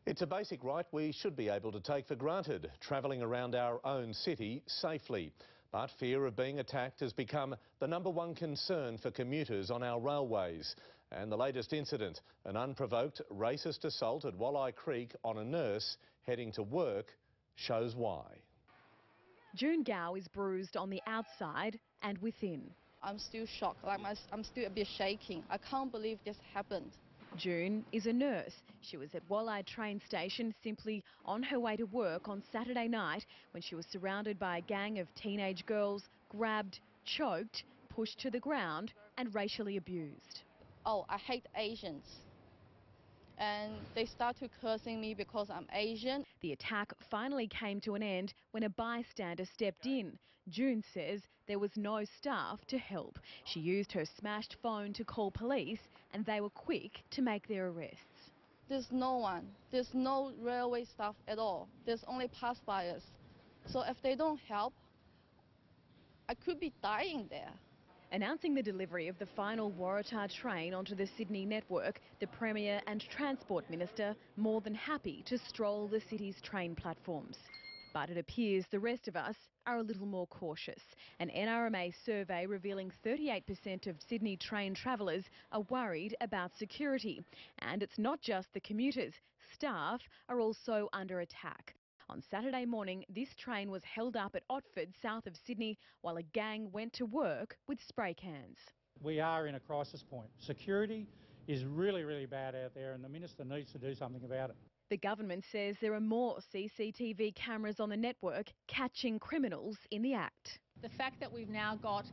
It's a basic right we should be able to take for granted, travelling around our own city safely. But fear of being attacked has become the #1 concern for commuters on our railways. And the latest incident, an unprovoked racist assault at Wolli Creek on a nurse heading to work, shows why. June Gao is bruised on the outside and within. I'm still shocked, I'm still a bit shaking. I can't believe this happened. June is a nurse. She was at Wolli train station simply on her way to work on Saturday night when she was surrounded by a gang of teenage girls, grabbed, choked, pushed to the ground and racially abused. Oh, I hate Asians. And they started cursing me because I'm Asian. The attack finally came to an end when a bystander stepped in. June says there was no staff to help. She used her smashed phone to call police and they were quick to make their arrests. There's no one. There's no railway staff at all. There's only passers. So if they don't help, I could be dying there. Announcing the delivery of the final Waratah train onto the Sydney network, the Premier and Transport Minister more than happy to stroll the city's train platforms. But it appears the rest of us are a little more cautious. An NRMA survey revealing 38% of Sydney train travellers are worried about security. And it's not just the commuters. Staff are also under attack. On Saturday morning, this train was held up at Otford, south of Sydney, while a gang went to work with spray cans. We are in a crisis point. Security is really, really bad out there and the Minister needs to do something about it. The government says there are more CCTV cameras on the network catching criminals in the act. The fact that we've now got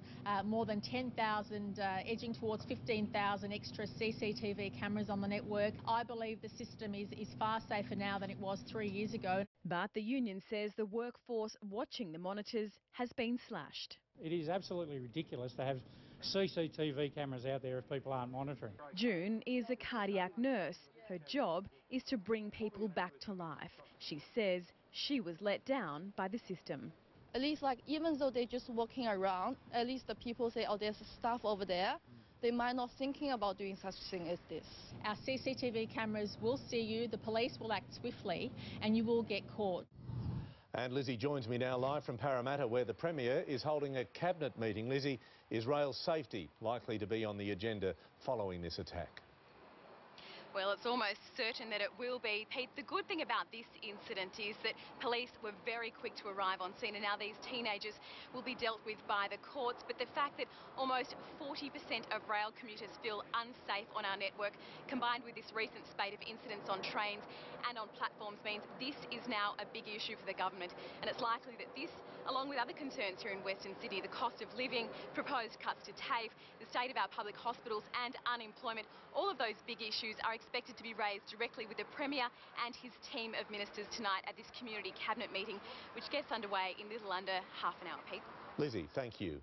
more than 10,000, edging towards 15,000 extra CCTV cameras on the network, I believe the system is far safer now than it was 3 years ago. But the union says the workforce watching the monitors has been slashed. It is absolutely ridiculous to have CCTV cameras out there if people aren't monitoring. June is a cardiac nurse. Her job is to bring people back to life. She says she was let down by the system. At least even though they're just walking around, at least the people say, oh, there's staff over there. They might not thinking about doing such thing as this. Our CCTV cameras will see you, the police will act swiftly and you will get caught. And Lizzie joins me now live from Parramatta where the Premier is holding a cabinet meeting. Lizzie, is rail safety likely to be on the agenda following this attack? Well, it's almost certain that it will be. Pete, the good thing about this incident is that police were very quick to arrive on scene and now these teenagers will be dealt with by the courts. But the fact that almost 40% of rail commuters feel unsafe on our network, combined with this recent spate of incidents on trains and on platforms, means this is now a big issue for the government. And it's likely that this, along with other concerns here in Western Sydney, the cost of living, proposed cuts to TAFE, the state of our public hospitals and unemployment, all of those big issues are expected to be raised directly with the Premier and his team of ministers tonight at this community cabinet meeting, which gets underway in little under half an hour, Pete. Lizzie, thank you.